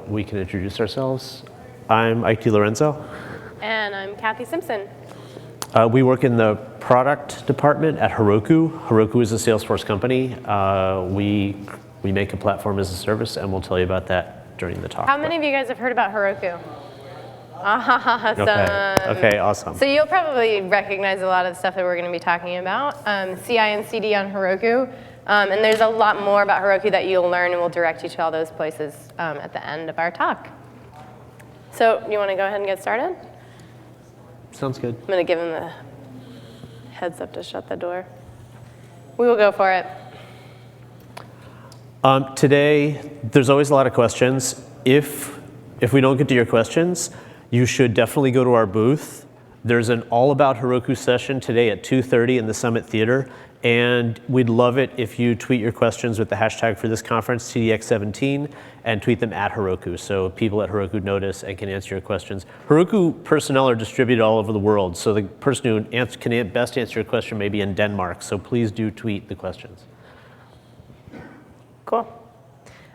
we can introduce ourselves. I'm Ike DiLorenzo. And I'm Kathy Simpson. We work in the product department at Heroku. Heroku is a Salesforce company. We make a platform as a service, and we'll tell you about that during the talk. How many of you guys have heard about Heroku? Awesome. Okay, awesome. So you'll probably recognize a lot of the stuff that we're going to be talking about. CI and CD on Heroku. And there's a lot more about Heroku that you'll learn, and we'll direct you to all those places at the end of our talk. So you want to go ahead and get started? Sounds good. I'm going to give him the heads up to shut the door. We will go for it. Today, there's always a lot of questions. If we don't get to your questions, you should definitely go to our booth. There's an all about Heroku session today at 2:30 in the Summit Theater. And we'd love it if you tweet your questions with the hashtag for this conference, TDX17, and tweet them at Heroku, so people at Heroku notice and can answer your questions. Heroku personnel are distributed all over the world, so the person who can best answer your question may be in Denmark, so please do tweet the questions. Cool.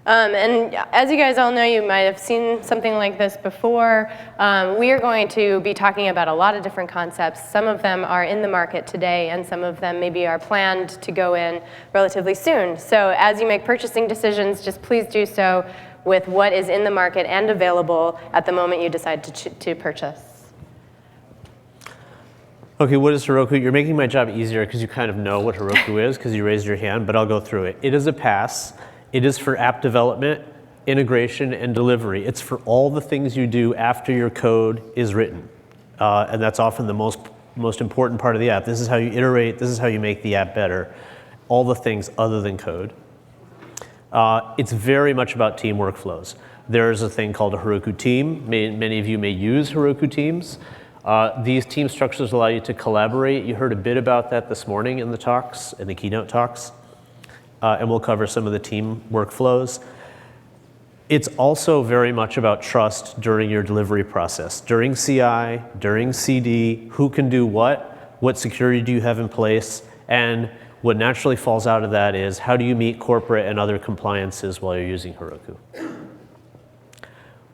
And as you guys all know, you might have seen something like this before. We are going to be talking about a lot of different concepts. Some of them are in the market today, and some of them maybe are planned to go in relatively soon. So as you make purchasing decisions, just please do so with what is in the market and available at the moment you decide to purchase. Okay, what is Heroku? You're making my job easier because you kind of know what Heroku is because you raised your hand, but I'll go through it. It is a PaaS. It is for app development, integration, and delivery. It's for all the things you do after your code is written. And that's often the most important part of the app. This is how you iterate. This is how you make the app better. All the things other than code. It's very much about team workflows. There's a thing called a Heroku team. Many of you may use Heroku teams. These team structures allow you to collaborate. You heard a bit about that this morning in the talks, in the keynote talks. And we'll cover some of the team workflows. It's also very much about trust during your delivery process. During CI, during CD, who can do what security do you have in place, and what naturally falls out of that is how do you meet corporate and other compliances while you're using Heroku.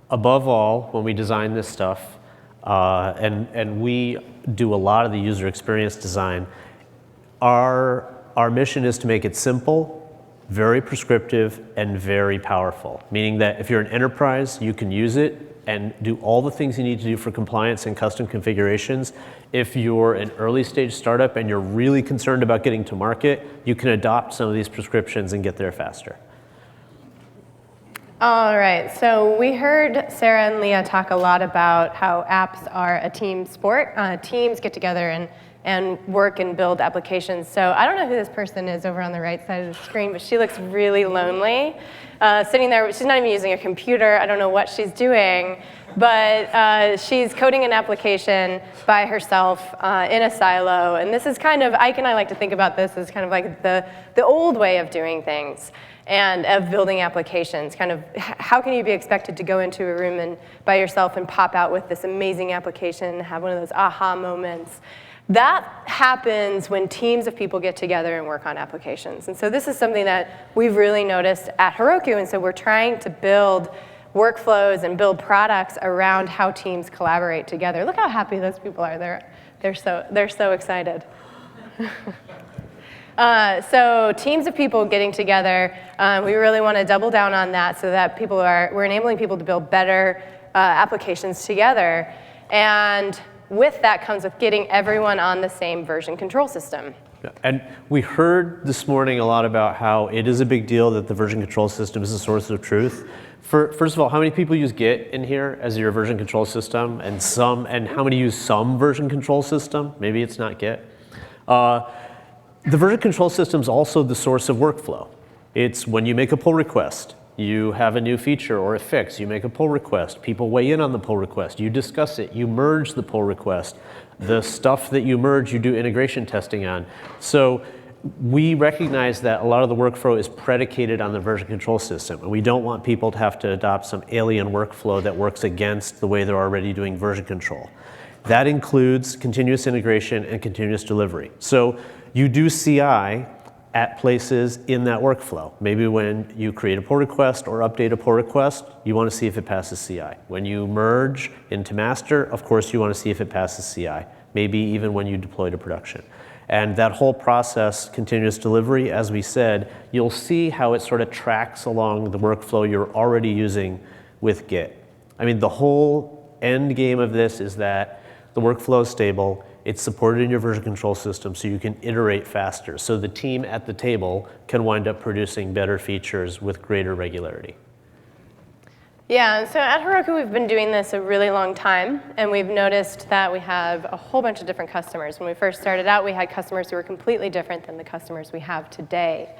Above all, when we design this stuff, and we do a lot of the user experience design, our mission is to make it simple, very prescriptive, and very powerful. Meaning that if you're an enterprise, you can use it and do all the things you need to do for compliance and custom configurations. If you're an early stage startup and you're really concerned about getting to market, you can adopt some of these prescriptions and get there faster. All right, so we heard Sarah and Leah talk a lot about how apps are a team sport. Teams get together and work and build applications. So I don't know who this person is over on the right side of the screen, but she looks really lonely. Sitting there, she's not even using a computer. I don't know what she's doing, but she's coding an application by herself in a silo. And this is kind of, Ike and I like to think about this as kind of like the old way of doing things and of building applications. Kind of, how can you be expected to go into a room and by yourself and pop out with this amazing application and have one of those aha moments? That happens when teams of people get together and work on applications. And so this is something that we've really noticed at Heroku, and so we're trying to build workflows and build products around how teams collaborate together. Look how happy those people are. They're so excited. So teams of people getting together, we really want to double down on that so that we're enabling people to build better applications together. And with that comes with getting everyone on the same version control system. Yeah. And we heard this morning a lot about how it is a big deal that the version control system is a source of truth. First of all, how many people use Git in here as your version control system? And how many use some version control system? Maybe it's not Git. The version control system is also the source of workflow. It's when you make a pull request. You have a new feature or a fix, you make a pull request, people weigh in on the pull request, you discuss it, you merge the pull request. The stuff that you merge, you do integration testing on. So we recognize that a lot of the workflow is predicated on the version control system, and we don't want people to have to adopt some alien workflow that works against the way they're already doing version control. That includes continuous integration and continuous delivery. So you do CI, at places in that workflow. Maybe when you create a pull request or update a pull request, you want to see if it passes CI. When you merge into master, of course you want to see if it passes CI. Maybe even when you deploy to production. And that whole process, continuous delivery, as we said, you'll see how it sort of tracks along the workflow you're already using with Git. I mean, the whole end game of this is that the workflow is stable. It's supported in your version control system so you can iterate faster. So the team at the table can wind up producing better features with greater regularity. Yeah, and so at Heroku, we've been doing this a really long time, and we've noticed that we have a whole bunch of different customers. When we first started out, we had customers who were completely different than the customers we have today.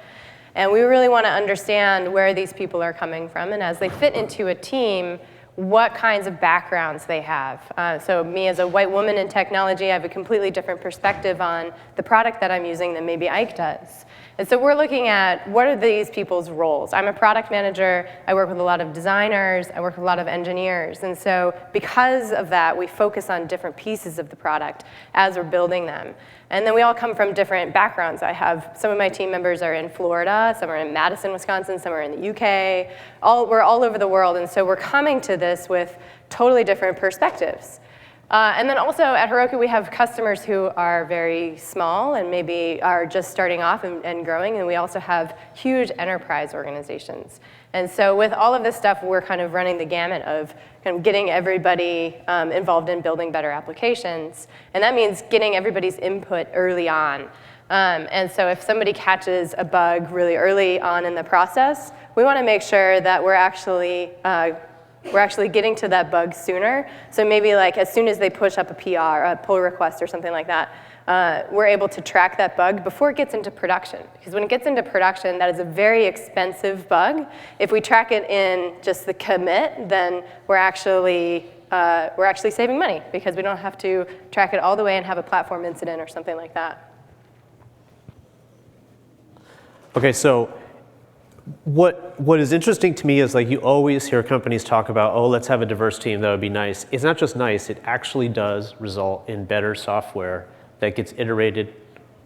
And we really want to understand where these people are coming from, and as they fit into a team, what kinds of backgrounds they have. So me as a white woman in technology, I have a completely different perspective on the product that I'm using than maybe Ike does. And so we're looking at what are these people's roles. I'm a product manager. I work with a lot of designers. I work with a lot of engineers. And so because of that, we focus on different pieces of the product as we're building them. And then we all come from different backgrounds. I have some of my team members are in Florida, some are in Madison, Wisconsin, some are in the UK. We're all over the world, and so we're coming to this with totally different perspectives. And then also at Heroku, we have customers who are very small and maybe are just starting off and growing, and we also have huge enterprise organizations. And so with all of this stuff, we're kind of running the gamut of kind of getting everybody involved in building better applications. And that means getting everybody's input early on. And so if somebody catches a bug really early on in the process, we want to make sure that we're actually getting to that bug sooner. So maybe like as soon as they push up a PR, a pull request or something like that, we're able to track that bug before it gets into production. Because when it gets into production, that is a very expensive bug. If we track it in just the commit, then we're actually saving money because we don't have to track it all the way and have a platform incident or something like that. Okay, so what is interesting to me is like you always hear companies talk about, oh, let's have a diverse team, that would be nice. It's not just nice, it actually does result in better software that gets iterated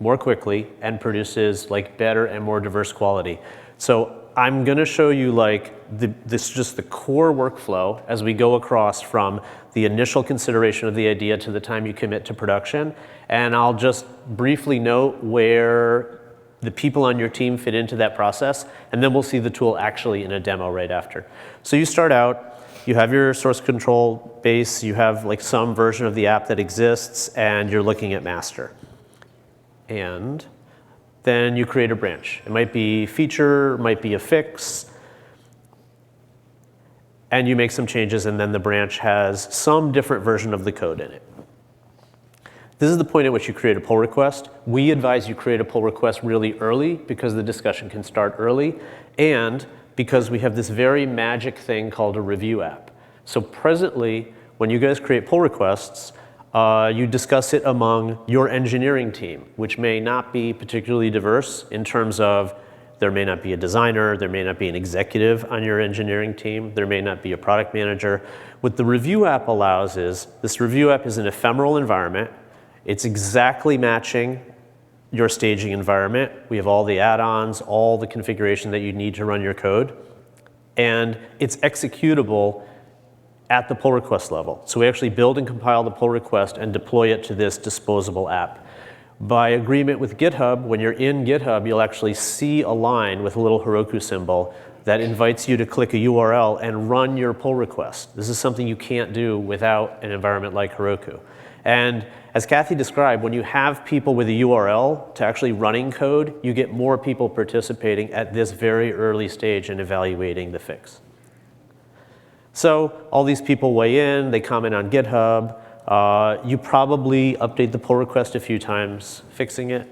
more quickly and produces like better and more diverse quality. So I'm gonna show you like just the core workflow as we go across from the initial consideration of the idea to the time you commit to production. And I'll just briefly note where the people on your team fit into that process, and then we'll see the tool actually in a demo right after. So you start out, you have your source control base, you have like some version of the app that exists, and you're looking at master. And then you create a branch. It might be feature, it might be a fix, and you make some changes, and then the branch has some different version of the code in it. This is the point at which you create a pull request. We advise you create a pull request really early because the discussion can start early, and because we have this very magic thing called a review app. So presently, when you guys create pull requests, you discuss it among your engineering team, which may not be particularly diverse in terms of there may not be a designer, there may not be an executive on your engineering team, there may not be a product manager. What the review app allows is, this review app is an ephemeral environment. It's exactly matching your staging environment. We have all the add-ons, all the configuration that you need to run your code. And it's executable at the pull request level. So we actually build and compile the pull request and deploy it to this disposable app. By agreement with GitHub, when you're in GitHub, you'll actually see a line with a little Heroku symbol that invites you to click a URL and run your pull request. This is something you can't do without an environment like Heroku. And as Kathy described, when you have people with a URL to actually running code, you get more people participating at this very early stage in evaluating the fix. So all these people weigh in, they comment on GitHub. You probably update the pull request a few times, fixing it.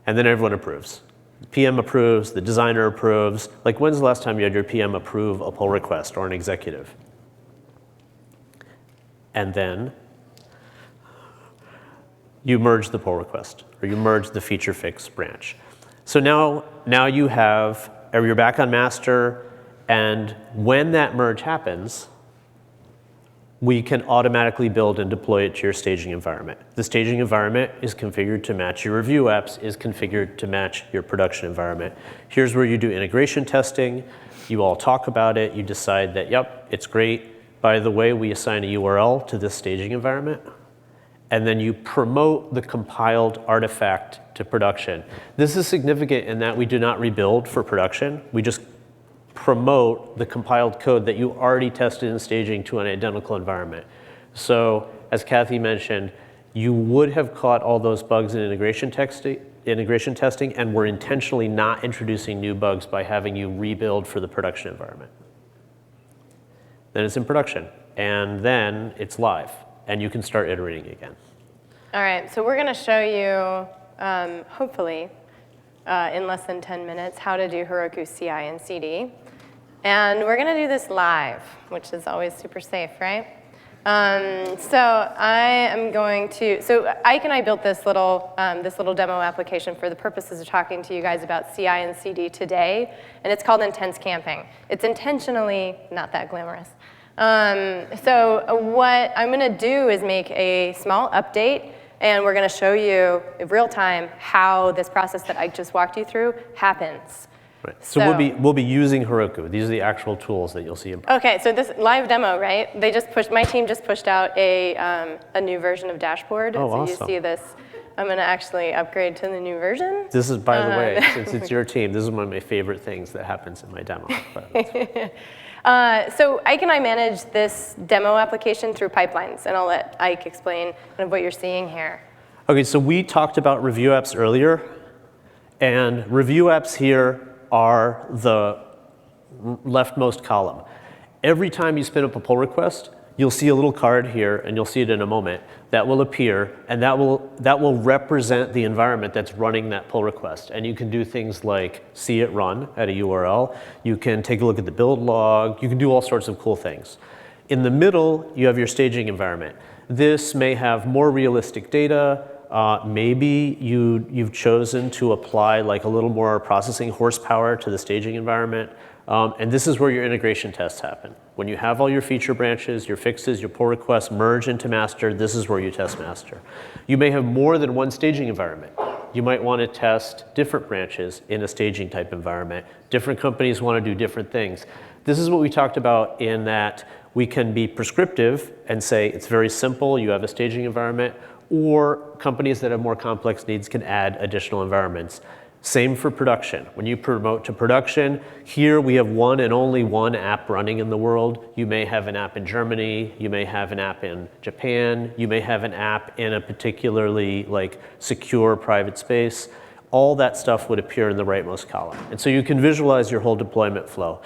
And then everyone approves. The PM approves, the designer approves. Like, when's the last time you had your PM approve a pull request or an executive? And then you merge the pull request, or you merge the feature fix branch. So now you have, or you're back on master, and when that merge happens, we can automatically build and deploy it to your staging environment. The staging environment is configured to match your review apps, is configured to match your production environment. Here's where you do integration testing. You all talk about it. You decide that, yep, it's great. By the way, we assign a URL to this staging environment. And then you promote the compiled artifact to production. This is significant in that we do not rebuild for production. We just promote the compiled code that you already tested in staging to an identical environment. So as Kathy mentioned, you would have caught all those bugs in integration testing, and we're intentionally not introducing new bugs by having you rebuild for the production environment. Then it's in production, and then it's live, and you can start iterating again. All right, so we're going to show you, hopefully, in less than 10 minutes, how to do Heroku CI and CD. And we're going to do this live, which is always super safe, right? So Ike and I built this little demo application for the purposes of talking to you guys about CI and CD today, and it's called Intense Camping. It's intentionally not that glamorous. So what I'm going to do is make a small update, and we're going to show you in real time how this process that Ike just walked you through happens. Right. So we'll be using Heroku. These are the actual tools that you'll see in production. Okay, so this live demo, right? My team just pushed out a new version of Dashboard. Oh, so awesome. You see this. I'm going to actually upgrade to the new version. This is, by the way, since it's your team, this is one of my favorite things that happens in my demo. So Ike and I manage this demo application through pipelines, and I'll let Ike explain kind of what you're seeing here. Okay, so we talked about review apps earlier, and review apps here are the leftmost column. Every time you spin up a pull request, you'll see a little card here, and you'll see it in a moment, that will appear, and that will represent the environment that's running that pull request. And you can do things like see it run at a URL. You can take a look at the build log. You can do all sorts of cool things. In the middle, you have your staging environment. This may have more realistic data. Maybe you've chosen to apply like a little more processing horsepower to the staging environment. And this is where your integration tests happen. When you have all your feature branches, your fixes, your pull requests merge into master, this is where you test master. You may have more than one staging environment. You might want to test different branches in a staging type environment. Different companies want to do different things. This is what we talked about in that we can be prescriptive and say it's very simple, you have a staging environment, or companies that have more complex needs can add additional environments. Same for production. When you promote to production, here we have one and only one app running in the world. You may have an app in Germany, you may have an app in Japan, you may have an app in a particularly like secure private space. All that stuff would appear in the rightmost column. And so you can visualize your whole deployment flow.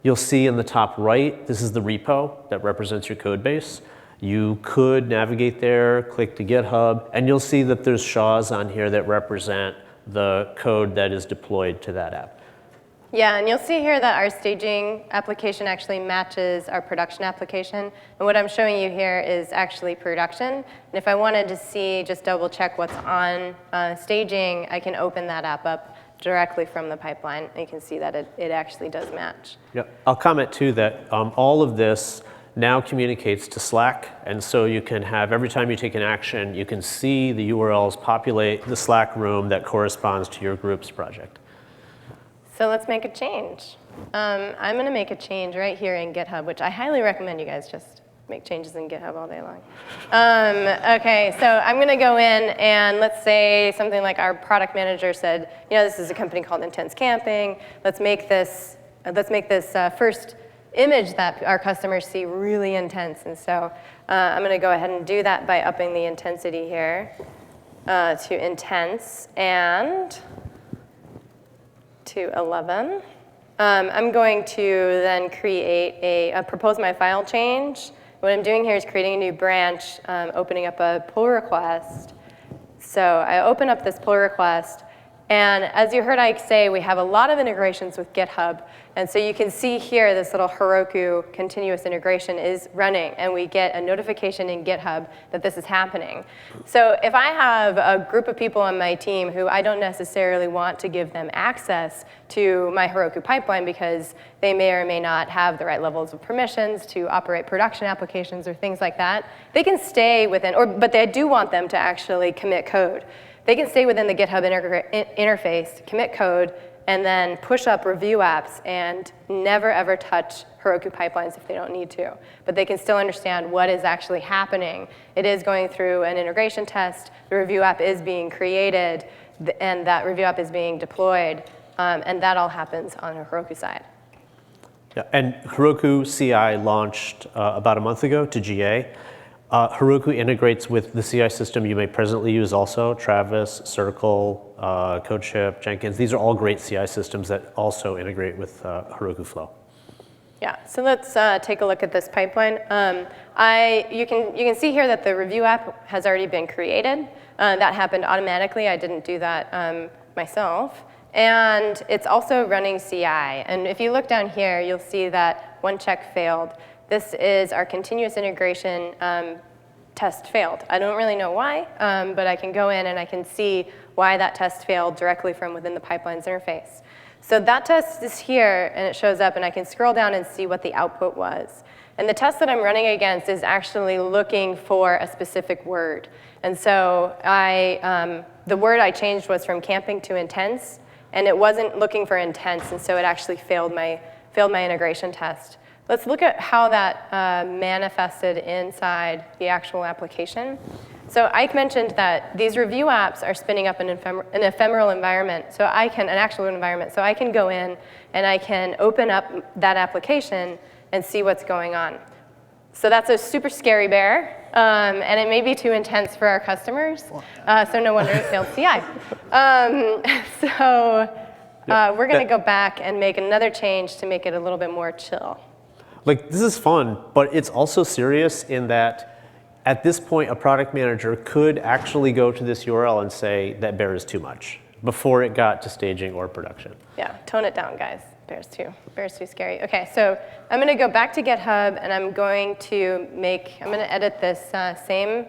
You'll see in the top right, this is the repo that represents your code base. You could navigate there, click to GitHub, and you'll see that there's SHAs on here that represent the code that is deployed to that app. Yeah, and you'll see here that our staging application actually matches our production application. And what I'm showing you here is actually production. And if I wanted to see, just double check what's on staging, I can open that app up directly from the pipeline. And you can see that it actually does match. Yep. I'll comment too that all of this now communicates to Slack, and so you can have, every time you take an action, you can see the URLs populate the Slack room that corresponds to your group's project. So let's make a change. I'm going to make a change right here in GitHub, which I highly recommend you guys just make changes in GitHub all day long. Okay, so I'm going to go in and let's say something like our product manager said, you know, this is a company called Intense Camping. Let's make this first image that our customers see really intense. And so I'm going to go ahead and do that by upping the intensity here to intense and to 11. I'm going to then create propose my file change. What I'm doing here is creating a new branch, opening up a pull request. So I open up this pull request, And as you heard Ike say, we have a lot of integrations with GitHub. And so you can see here this little Heroku continuous integration is running, and we get a notification in GitHub that this is happening. So if I have a group of people on my team who I don't necessarily want to give them access to my Heroku pipeline because they may or may not have the right levels of permissions to operate production applications or things like that, they can stay within, but I do want them to actually commit code. They can stay within the GitHub interface, commit code, and then push up review apps and never ever touch Heroku pipelines if they don't need to. But they can still understand what is actually happening. It is going through an integration test, the review app is being created, and that review app is being deployed, and that all happens on the Heroku side. Yeah, and Heroku CI launched about a month ago to GA. Heroku integrates with the CI system you may presently use also, Travis, Circle, CodeShip, Jenkins. These are all great CI systems that also integrate with Heroku Flow. Yeah, so let's take a look at this pipeline. You can see here that the review app has already been created. That happened automatically. I didn't do that myself. And it's also running CI. And if you look down here, you'll see that one check failed. This is our continuous integration test failed. I don't really know why, but I can go in and I can see why that test failed directly from within the pipeline's interface. So that test is here, and it shows up, and I can scroll down and see what the output was. And the test that I'm running against is actually looking for a specific word. And so the word I changed was from camping to intense, and it wasn't looking for intense, and so it actually failed my integration test. Let's look at how that manifested inside the actual application. So Ike mentioned that these review apps are spinning up an ephemeral environment, an actual environment. So I can go in and I can open up that application and see what's going on. So that's a super scary bear, and it may be too intense for our customers. So no wonder it failed CI. We're going to go back and make another change to make it a little bit more chill. Like, this is fun, but it's also serious in that at this point, a product manager could actually go to this URL and say that bear is too much before it got to staging or production. Yeah, tone it down, guys. Bear's too scary. Okay, so I'm going to go back to GitHub, and I'm going to edit this same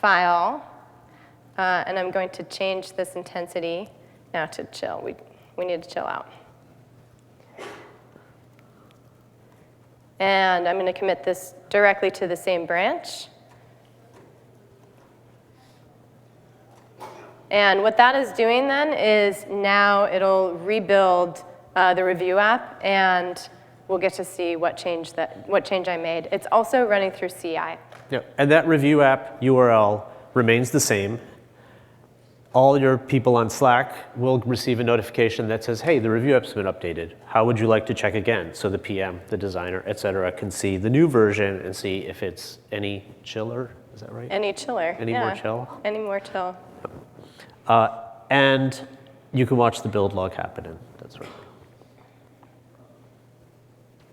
file, and I'm going to change this intensity now to chill. We need to chill out. And I'm going to commit this directly to the same branch. And what that is doing then is now it'll rebuild the review app, and we'll get to see what change I made. It's also running through CI. Yeah, and that review app URL remains the same. All your people on Slack will receive a notification that says, hey, the review app's been updated. How would you like to check again? So the PM, the designer, et cetera, can see the new version and see if it's any chiller. Is that right? Any chiller. Any more chill? Any more chill. And you can watch the build log happen. That's right.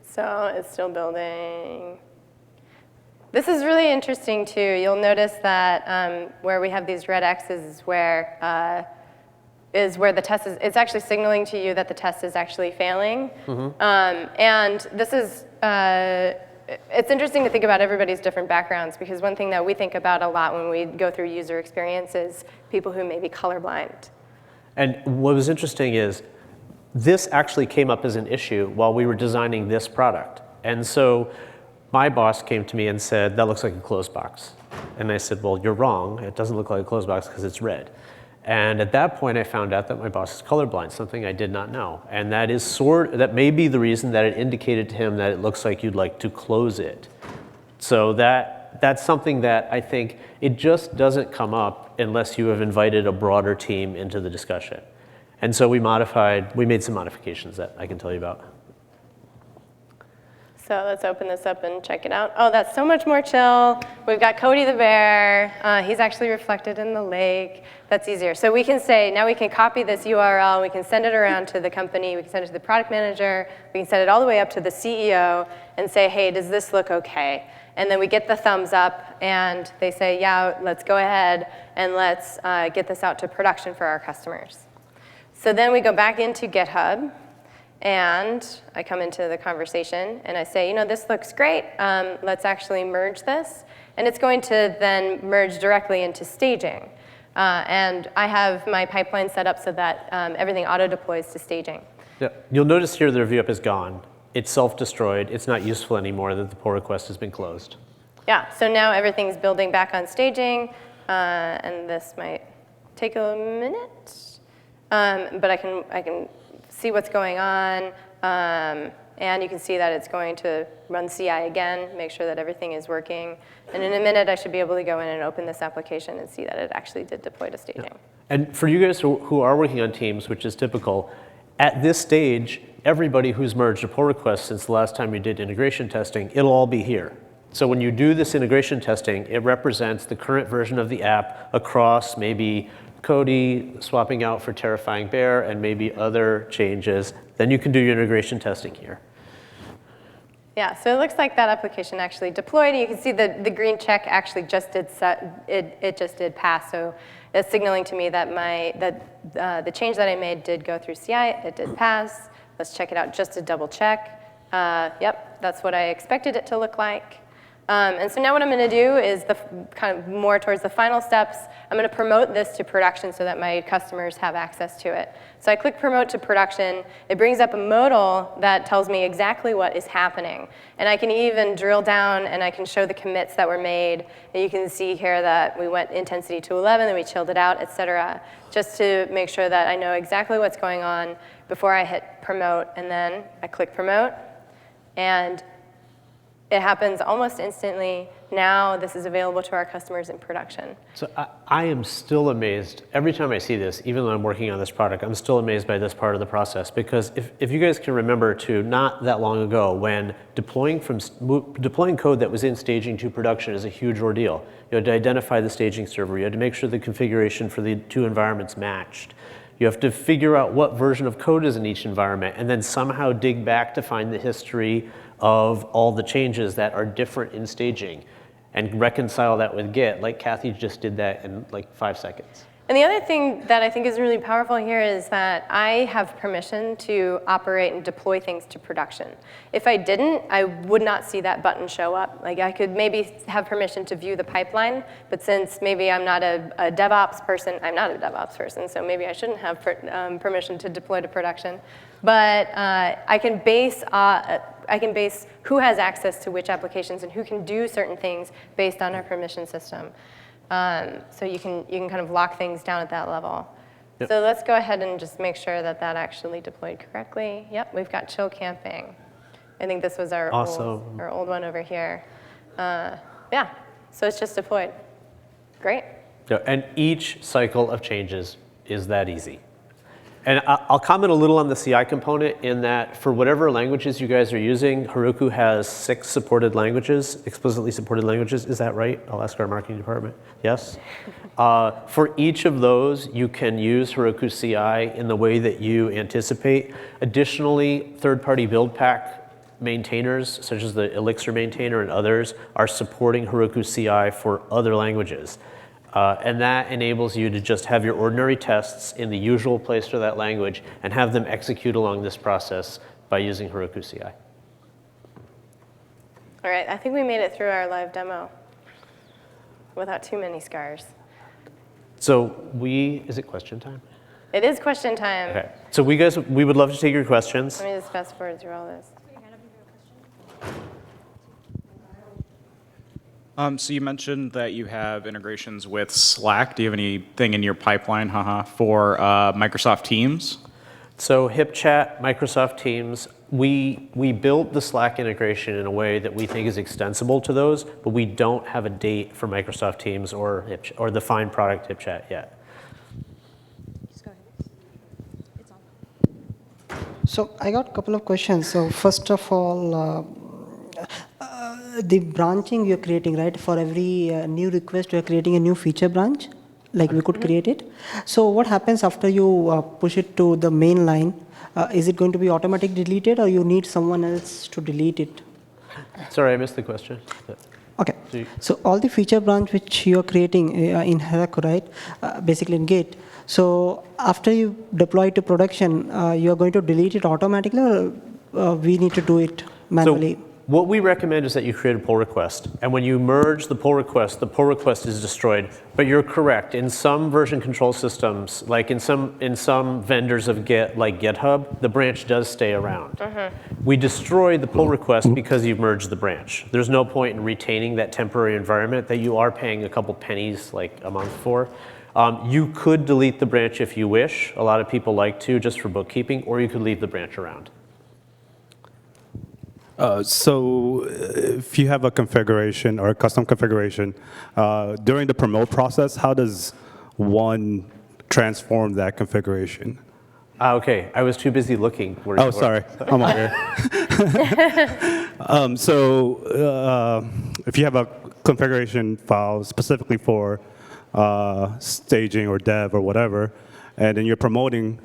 So it's still building. This is really interesting too. You'll notice that where we have these red X's is where the test is. It's actually signaling to you that the test is actually failing. Mm-hmm. And this is. It's interesting to think about everybody's different backgrounds, because one thing that we think about a lot when we go through user experience is people who may be colorblind. And what was interesting is this actually came up as an issue while we were designing this product. And so my boss came to me and said, that looks like a closed box. And I said, well, you're wrong. It doesn't look like a closed box because it's red. And at that point, I found out that my boss is colorblind, something I did not know. And that may be the reason that it indicated to him that it looks like you'd like to close it. So that's something that I think it just doesn't come up unless you have invited a broader team into the discussion. And so we made some modifications that I can tell you about. So let's open this up and check it out. Oh, that's so much more chill. We've got Cody the bear. He's actually reflected in the lake. That's easier. So we can say, now we can copy this URL. We can send it around to the company. We can send it to the product manager. We can send it all the way up to the CEO and say, hey, does this look okay? And then we get the thumbs up, and they say, yeah, let's go ahead and let's get this out to production for our customers. So then we go back into GitHub, and I come into the conversation, and I say, this looks great. Let's actually merge this. And it's going to then merge directly into staging. And I have my pipeline set up so that everything auto-deploys to staging. Yeah. You'll notice here the review app is gone. It's self-destroyed. It's not useful anymore that the pull request has been closed. Yeah, so now everything's building back on staging. And this might take a minute. But I can see what's going on. And you can see that it's going to run CI again, make sure that everything is working. And in a minute, I should be able to go in and open this application and see that it actually did deploy to staging. Yeah. And for you guys who are working on teams, which is typical, at this stage, everybody who's merged a pull request since the last time you did integration testing, it'll all be here. So when you do this integration testing, it represents the current version of the app across maybe Cody swapping out for Terrifying Bear and maybe other changes. Then you can do your integration testing here. Yeah, so it looks like that application actually deployed. You can see the green check actually just did it just did pass. So it's signaling to me that the change that I made did go through CI. It did pass. Let's check it out just to double check. Yep, that's what I expected it to look like. And so now what I'm going to do is kind of more towards the final steps. I'm going to promote this to production so that my customers have access to it. So I click promote to production. It brings up a modal that tells me exactly what is happening. And I can even drill down and I can show the commits that were made. And you can see here that we went intensity to 11, then we chilled it out, et cetera, just to make sure that I know exactly what's going on before I hit promote. And then I click promote. And it happens almost instantly. Now this is available to our customers in production. So I am still amazed. Every time I see this, even though I'm working on this product, I'm still amazed by this part of the process. Because if you guys can remember to not that long ago when deploying code that was in staging to production is a huge ordeal. You had to identify the staging server. You had to make sure the configuration for the two environments matched. You have to figure out what version of code is in each environment and then somehow dig back to find the history of all the changes that are different in staging and reconcile that with Git, like Kathy just did that in like 5 seconds. And the other thing that I think is really powerful here is that I have permission to operate and deploy things to production. If I didn't, I would not see that button show up. Like I could maybe have permission to view the pipeline, but since maybe I'm not a DevOps person, I'm not a DevOps person, so maybe I shouldn't have permission to deploy to production. But I can base who has access to which applications and who can do certain things based on our permission system. So you can kind of lock things down at that level. Yep. So let's go ahead and just make sure that that actually deployed correctly. Yep, we've got chill camping. I think this was our old one over here. Yeah, so it's just deployed. Great. Yeah, and each cycle of changes is that easy. And I'll comment a little on the CI component in that for whatever languages you guys are using, Heroku has 6 supported languages, explicitly supported languages. Is that right? I'll ask our marketing department. Yes? For each of those, you can use Heroku CI in the way that you anticipate. Additionally, third-party build pack maintainers, such as the Elixir maintainer and others, are supporting Heroku CI for other languages. And that enables you to just have your ordinary tests in the usual place for that language and have them execute along this process by using Heroku CI. All right, I think we made it through our live demo without too many scars. So is it question time? It is question time. Okay, so we would love to take your questions. Let me just fast forward through all this. So you mentioned that you have integrations with Slack. Do you have anything in your pipeline, for Microsoft Teams? So HipChat, Microsoft Teams, we built the Slack integration in a way that we think is extensible to those, but we don't have a date for Microsoft Teams or the fine product HipChat yet. Just go ahead. It's on. So I got a couple of questions. So first of all, the branching you're creating, right? For every new request, you're creating a new feature branch, like we could create it. So what happens after you push it to the main line? Is it going to be automatically deleted, or you need someone else to delete it? Sorry, I missed the question. Okay. So all the feature branch which you're creating in Heroku, right? Basically in Git. So after you deploy to production, you're going to delete it automatically, or we need to do it manually? So what we recommend is that you create a pull request. And when you merge the pull request is destroyed. But you're correct. In some version control systems, like in some vendors of Git, like GitHub, the branch does stay around. We destroy the pull request because you've merged the branch. There's no point in retaining that temporary environment that you are paying a couple pennies like a month for. You could delete the branch if you wish. A lot of people like to, just for bookkeeping, or you could leave the branch around. So if you have a configuration or a custom configuration, during the promote process, how does one transform that configuration? Okay, I was too busy looking where you were. Sorry, I'm over here. So if you have a configuration file specifically for staging or dev or whatever, and then you're promoting,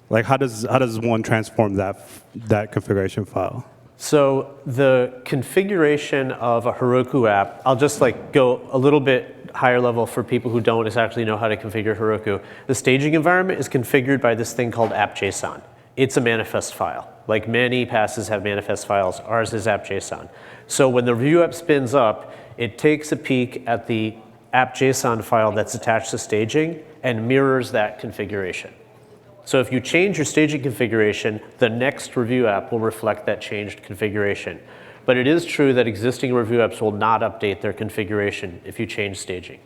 like how does one transform that configuration file? So the configuration of a Heroku app, I'll just like go a little bit higher level for people who don't actually know how to configure Heroku. The staging environment is configured by this thing called app.json. It's a manifest file. Like many passes have manifest files, ours is app.json. So when the review app spins up, it takes a peek at the app.json file that's attached to staging and mirrors that configuration. So if you change your staging configuration, the next review app will reflect that changed configuration. But it is true that existing review apps will not update their configuration if you change staging.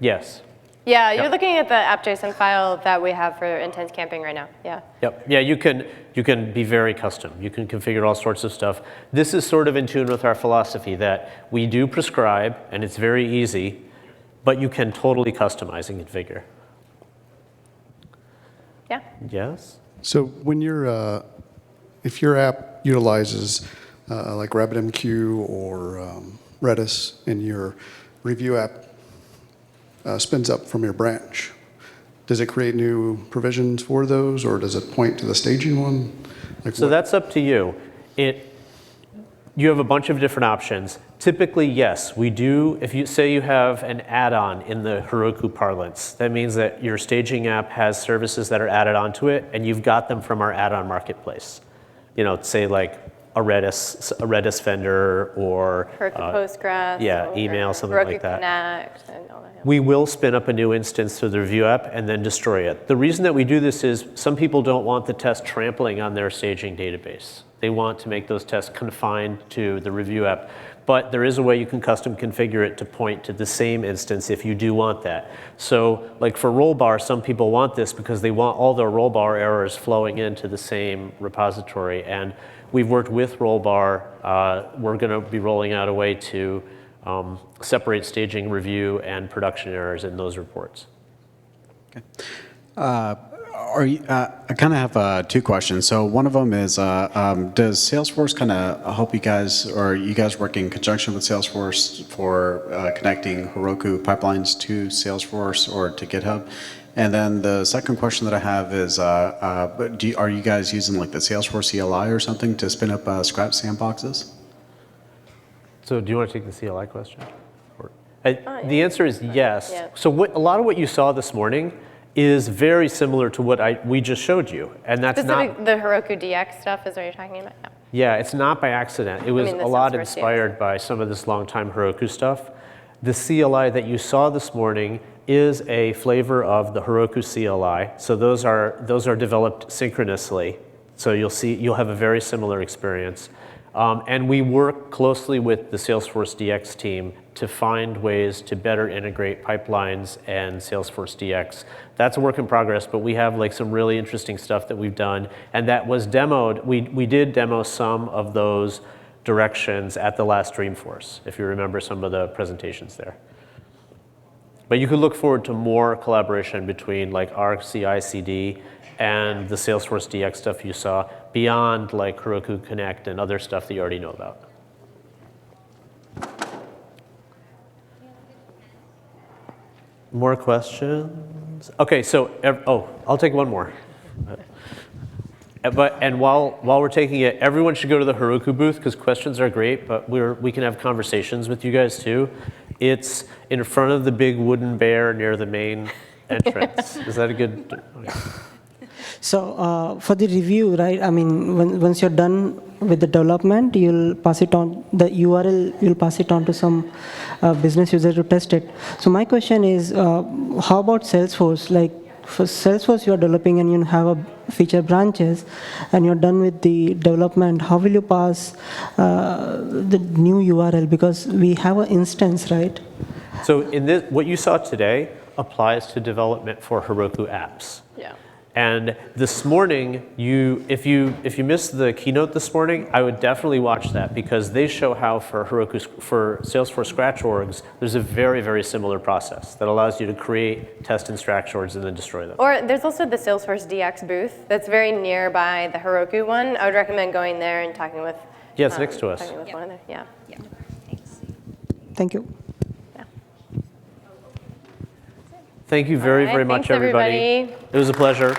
Yes. Yeah, you're looking at the app.json file that we have for intense camping right now. Yeah. Yep. Yeah, you can be very custom. You can configure all sorts of stuff. This is sort of in tune with our philosophy that we do prescribe, and it's very easy, but you can totally customize and configure. Yeah. Yes? So when you're, if your app utilizes like RabbitMQ or Redis, and your review app spins up from your branch, does it create new provisions for those, or does it point to the staging one? Like So that's up to you. You have a bunch of different options. Typically, yes, we do. If you say you have an add-on in the Heroku parlance, that means that your staging app has services that are added onto it, and you've got them from our add-on marketplace. You know, say like a Redis vendor or Heroku Postgres. yeah, or email, something Heroku like that. Connect and all that. We will spin up a new instance to the review app and then destroy it. The reason that we do this is some people don't want the test trampling on their staging database. They want to make those tests confined to the review app. But there is a way you can custom configure it to point to the same instance if you do want that. So like for rollbar, some people want this because they want all their rollbar errors flowing into the same repository. And we've worked with rollbar. We're going to be rolling out a way to separate staging, review, and production errors in those reports. Okay. I kind of have two questions. So one of them is, does Salesforce kind of help you guys, or you guys work in conjunction with Salesforce for connecting Heroku pipelines to Salesforce or to GitHub? And then the second question that I have is, are you guys using like the Salesforce CLI or something to spin up Scratch sandboxes? So do you want to take the CLI question? The answer is yes. Yeah. So a lot of what you saw this morning is very similar to what we just showed you. And that's not... The Heroku DX stuff is what you're talking about? No. Yeah, it's not by accident. It was the a lot Salesforce inspired by some of this long-time Heroku stuff. The CLI that you saw this morning is a flavor of the Heroku CLI. So those are developed synchronously. So you'll have a very similar experience. And we work closely with the Salesforce DX team to find ways to better integrate pipelines and Salesforce DX. That's a work in progress, but we have like some really interesting stuff that we've done, and that was demoed. We did demo some of those directions at the last Dreamforce, if you remember some of the presentations there. But you could look forward to more collaboration between like our CI/CD and the Salesforce DX stuff you saw, beyond like Heroku Connect and other stuff that you already know about. More questions? Okay, so, I'll take one more. And while we're taking it, everyone should go to the Heroku booth because questions are great, but we can have conversations with you guys too. It's in front of the big wooden bear near the main entrance. Is that a good? So for the review, right? I mean, once you're done with the development, you'll pass it on the URL. You'll pass it on to some business user to test it. So my question is, how about Salesforce? Like for Salesforce, you're developing and you have a feature branches, and you're done with the development. How will you pass the new URL? Because we have an instance, right? So in this, what you saw today applies to development for Heroku apps. Yeah. And this morning, if you missed the keynote this morning, I would definitely watch that because they show how for Salesforce Scratch orgs, there's a very, very similar process that allows you to create, test in Scratch orgs, and then destroy them. Or there's also the Salesforce DX booth that's very nearby the Heroku one. I would recommend going there and talking with. Yeah, it's next to us. Talking with one of them. Yeah. Yeah, thanks. Thank you. Thank you very, All right, very much, thanks, everybody. everybody. It was a pleasure.